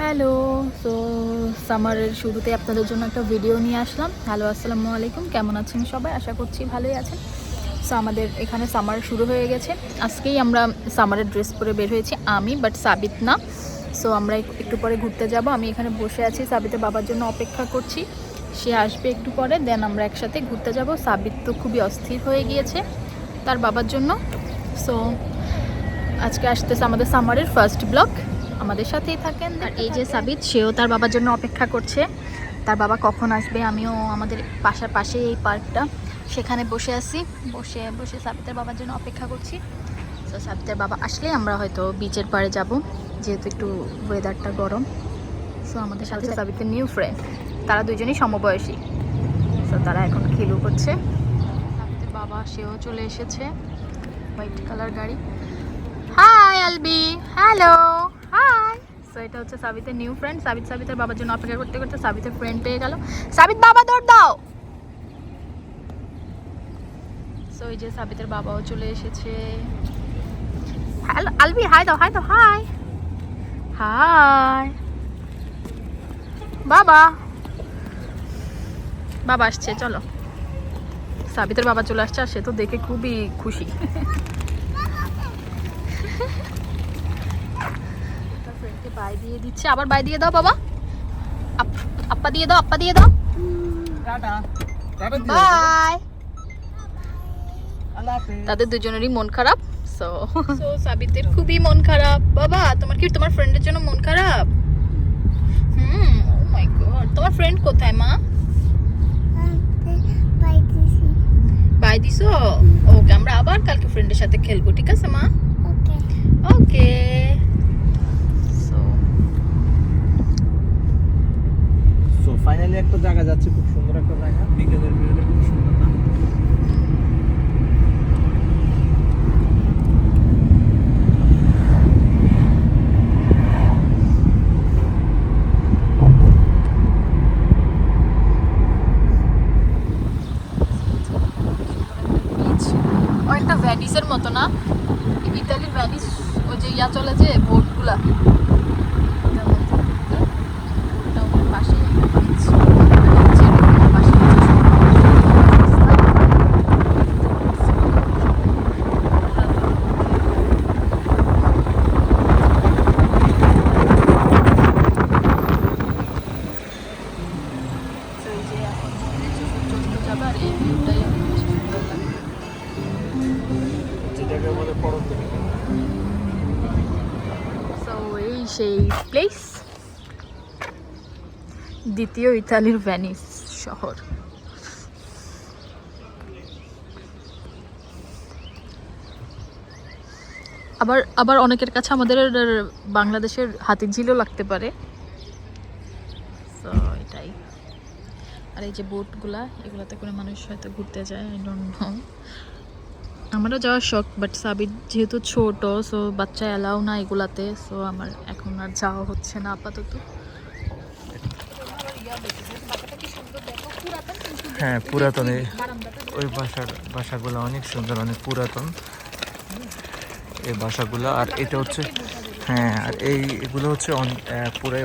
Hello. So সামারের শুরুতে আপনাদের জন্য একটা ভিডিও নিয়ে আসলাম। হ্যালো, আসসালামু আলাইকুম। কেমন আছেন সবাই? আশা করছি ভালোই আছেন। সো আমাদের এখানে সামার শুরু হয়ে গেছে। আজকেই আমরা সামারের ড্রেস পরে বের হয়েছি আমি, বাট সাবিত না। সো আমরা একটু পরে ঘুরতে যাব। আমি এখানে বসে আছি, সাবিতের বাবার জন্য অপেক্ষা করছি। সে আসবে একটু পরে, দেন আমরা একসাথে ঘুরতে যাব। সাবিত তো খুবই অস্থির হয়ে গিয়েছে তার বাবার জন্য। সো আজকে আসতেছে আমাদের সামারের ফার্স্ট ব্লগ, আমাদের সাথেই থাকেন। আর এই যে সাবিত, সেও তার বাবার জন্য অপেক্ষা করছে। তার বাবা কখন আসবে, আমিও আমাদের পাশে এই পার্কটা, সেখানে বসে আছি। বসে বসে সাবিতের বাবার জন্য অপেক্ষা করছি। তো সাবিতের বাবা আসলে আমরা হয়তো বিচের পাড়ে যাব, যেহেতু একটু ওয়েদারটা গরম। সো আমাদের সাথে সাবিতের নিউ ফ্রেন্ড, তারা দুজনেই সমবয়সী। সো তারা এখন খেলু করছে। সাবিতের বাবা সেও চলে এসেছে, হোয়াইট কালার গাড়ি। Hi Albi, hello, hi. So এটা হচ্ছে সাবিতের নিউ ফ্রেন্ড। সাবিতের বাবার জন্য অপেক্ষা করতে করতে সাবিতের ফ্রেন্ড পেয়ে গেল। সাবিত, বাবা দৌড় দাও। সো এই যে সাবিতের বাবাও চলে এসেছে। হ্যালো আলবি, হাই দাও, হাই দাও, হাই হাই। বাবা বাবা আসছে, চলো। সাবিতের বাবা চলে আসছে, আর সে তো দেখে খুবই খুশি। ফ্রেন্ডকে বাই দিয়ে দিচ্ছে, আবার বাই দিয়ে দাও বাবা। আপ্পা দিয়ে দাও, আপ্পা দিয়ে দাও। বাই। তাদের দুজনেরই মন খারাপ। সো সাবিতের খুবই মন খারাপ। বাবা, তোমার কি তোমার ফ্রেন্ডের জন্য মন খারাপ? ও মাই গড, তোমার ফ্রেন্ড কোথায় মা? বাই দিছো? ওকে, আমরা আবার কালকে ফ্রেন্ডের সাথে খেলবো, ঠিক আছে মা? ওকে। সো ফাইনালি একটা জায়গা যাচ্ছে, খুব সুন্দর একটা জায়গা, বিকেলের ভিউটা খুব সুন্দর না? একটা ভ্যানিসের মতো না, ইতালির ভ্যানিস, ওই যে ইয়া চলে যে বোটগুলা, যেটাকে বলে পড়ন্ত বিকেল। এই সেই প্লেস, দ্বিতীয় ইতালির ভেনিস শহর। আবার আবার অনেকের কাছে আমাদের বাংলাদেশের হাতিরঝিলও লাগতে পারে। তো এটাই। আর এই যে বোটগুলা, এগুলাতে করে মানুষ হয়তো ঘুরতে যায়, আই ডোন্ট নো। আমারও যাওয়ার শখ, বাট সাবিত যেহেতু ছোট, সো বাচ্চা অ্যালাউ না এগুলাতে। সো আমার এখন আর যাওয়া হচ্ছে না আপাতত। হ্যাঁ, পুরাতন ওই বাসাগুলো অনেক সুন্দর, অনেক পুরাতন এই বাসাগুলো। আর এটা হচ্ছে, হ্যাঁ, আর এগুলো হচ্ছে পুরাই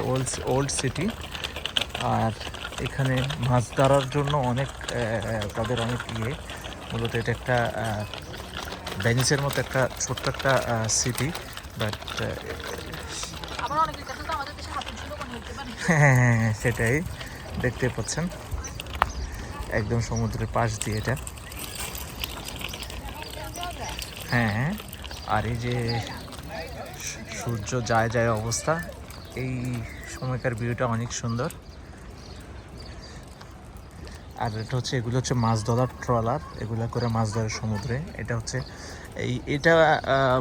ওল্ড সিটি। আর এখানে মাছ ধরার জন্য অনেক তাদের অনেক মূলত এটা একটা ভেনিসের মতো একটা ছোট্ট একটা সিটি। বাট হ্যাঁ হ্যাঁ হ্যাঁ, সেটাই দেখতে পাচ্ছেন, একদম সমুদ্রের পাশ দিয়ে এটা। হ্যাঁ, আর এই যে সূর্য যায় যায় অবস্থা, এই সময়কার ভিউটা অনেক সুন্দর। আর এটা হচ্ছে, এগুলো হচ্ছে মাছ ধরার ট্রলার, এগুলো করে মাছ ধরে সমুদ্রে। এটা হচ্ছে এটা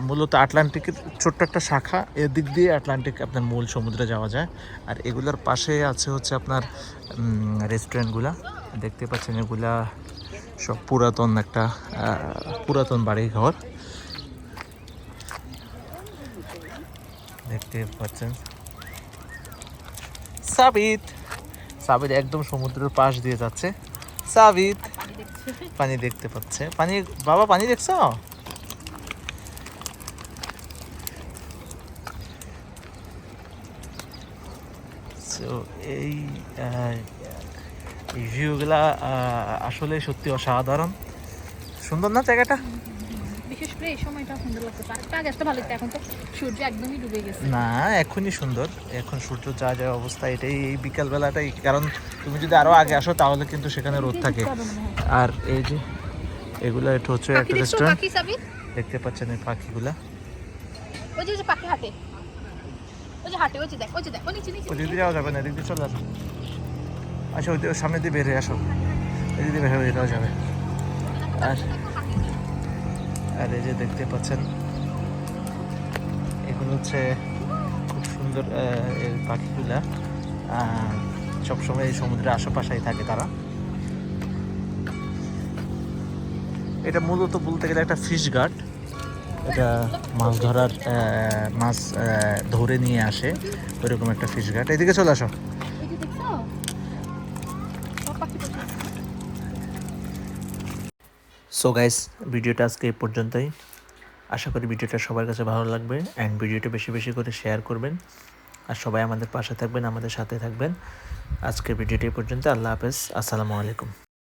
মূলত আটলান্টিকের ছোট্ট একটা শাখা, এদিক দিয়ে আটলান্টিক আপনার মূল সমুদ্রে যাওয়া যায়। আর এগুলোর পাশে আছে হচ্ছে আপনার রেস্টুরেন্টগুলা, দেখতে পাচ্ছেন, এগুলা সব পুরাতন একটা পুরাতন বাড়ি ঘর দেখতে পাচ্ছেন। সাবিত একদম সমুদ্রের পাশ দিয়ে যাচ্ছে। সাবিত পানি দেখতে পাচ্ছে। পানি, বাবা পানি দেখছো? সো এই ভিউগুলা আসলে সত্যি অসাধারণ, সুন্দর না জায়গাটা? বিশেষ করে এই সময়টা সুন্দর লাগছে, আরেকটা আগে আসতে ভালো লাগতো, এখন তো সূর্য একদমই ডুবে গেছে। না, এখনই সুন্দর, এখন সূর্য যা যা অবস্থা, এটাই এই বিকাল বেলাটাই, কারণ তুমি যদি আরো আগে আসো তাহলে কিন্তু সেখানে রোদ থাকে। আর এই যে এগুলা, এটা হচ্ছে একটা রেস্টুরেন্ট, দেখতে পাচ্ছেন এই পাখিগুলা। ওই যে পাখি হাঁটে, ওই যে হাঁটে, ওই যে দেখ, ওই যে দেখ, ওই নিচে নিচে। ওই দিকে যাওয়া যাবে না, এদিক দিয়ে চলে আসো। আচ্ছা, ওই সামনে দিয়ে বের হয়ে আসো, এদিক দিয়ে বের হয়ে যাওয়া যাবে। আর আর এই যে দেখতে পাচ্ছেন এগুলো হচ্ছে খুব সুন্দর এই পাখিগুলা, সবসময় এই সমুদ্রের আশেপাশেই থাকে তারা। এটা মূলত বলতে গেলে একটা ফিশ গার্ড, এটা মাছ ধরার মাছ ধরে নিয়ে আসে, ওইরকম একটা ফিশ গার্ড। এদিকে চলে আসো। ওই যে দেখছো, সব পাখি বসে আছে। সো গাইস, ভিডিওটা আজকে এই পর্যন্তই। আশা করি ভিডিওটা সবার কাছে ভালো লাগবে, অ্যান্ড ভিডিওটা বেশি বেশি করে শেয়ার করবেন, আর সবাই আমাদের পাশে থাকবেন, আমাদের সাথে থাকবেন। আজকের ভিডিওটা এই পর্যন্ত। আল্লাহ হাফেজ, আসসালামু আলাইকুম।